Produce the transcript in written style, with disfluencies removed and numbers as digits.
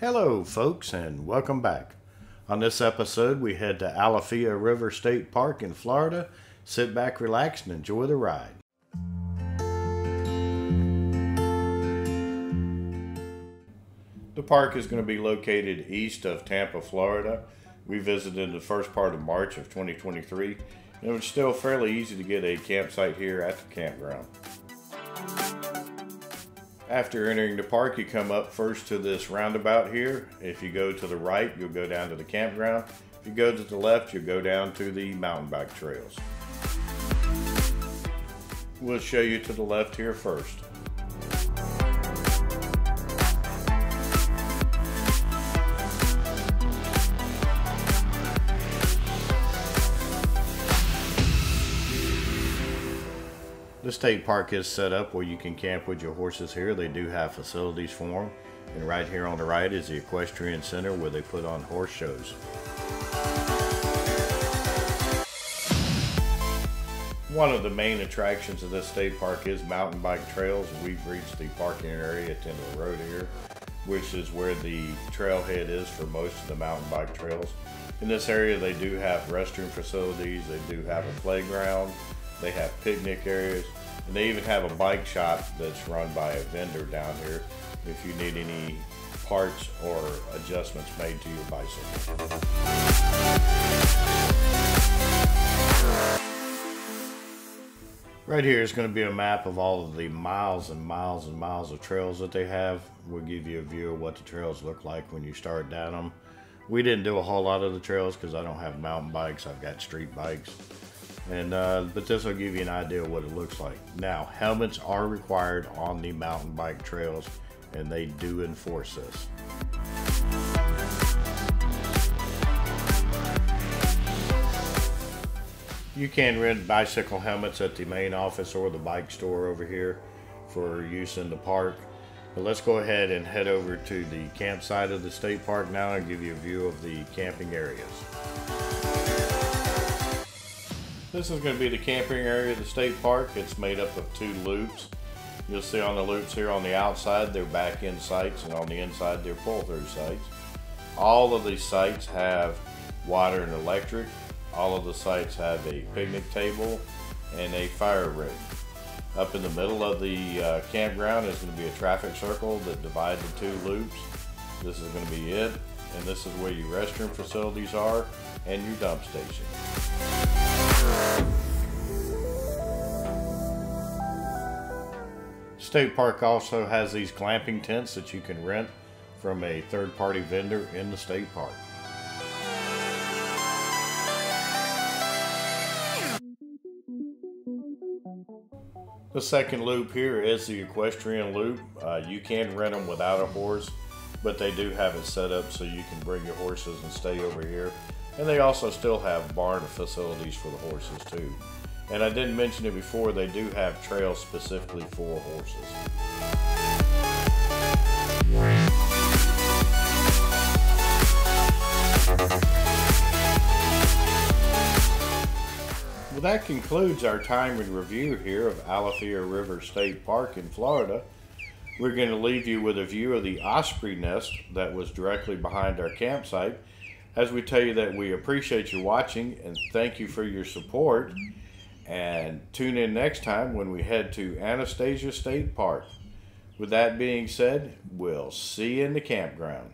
Hello folks, and welcome back. On this episode we head to Alafia River State Park in Florida. Sit back, relax, and enjoy the ride. The park is going to be located east of Tampa, Florida. We visited the first part of March of 2023, and it was still fairly easy to get a campsite here at the campground. After entering the park, you come up first to this roundabout here. If you go to the right, you'll go down to the campground. If you go to the left, you'll go down to the mountain bike trails. We'll show you to the left here first. The state park is set up where you can camp with your horses here. They do have facilities for them. And right here on the right is the equestrian center where they put on horse shows. One of the main attractions of this state park is mountain bike trails. We've reached the parking area at the end of the road here, which is where the trailhead is for most of the mountain bike trails. In this area they do have restroom facilities, they do have a playground, they have picnic areas, and they even have a bike shop that's run by a vendor down here if you need any parts or adjustments made to your bicycle. Right here is going to be a map of all of the miles and miles and miles of trails that they have. We'll give you a view of what the trails look like when you start down them. We didn't do a whole lot of the trails because I don't have mountain bikes, I've got street bikes. But this will give you an idea of what it looks like. Now, helmets are required on the mountain bike trails, and they do enforce this. You can rent bicycle helmets at the main office or the bike store over here for use in the park. But let's go ahead and head over to the campsite of the state park now and give you a view of the camping areas. This is going to be the camping area of the state park. It's made up of two loops. You'll see on the loops here on the outside, they're back-end sites, and on the inside, they're pull-through sites. All of these sites have water and electric. All of the sites have a picnic table and a fire rig. Up in the middle of the campground is going to be a traffic circle that divides the two loops. This is going to be it, and this is where your restroom facilities are and your dump station. State Park also has these glamping tents that you can rent from a third-party vendor in the state park. The second loop here is the equestrian loop. You can rent them without a horse, but they do have it set up so you can bring your horses and stay over here. And they also still have barn facilities for the horses too. And I didn't mention it before, they do have trails specifically for horses. Well, that concludes our time in review here of Alafia River State Park in Florida. We're going to leave you with a view of the osprey nest that was directly behind our campsite, as we tell you that we appreciate you watching and thank you for your support. And tune in next time when we head to Anastasia State Park. With that being said, we'll see you in the campground.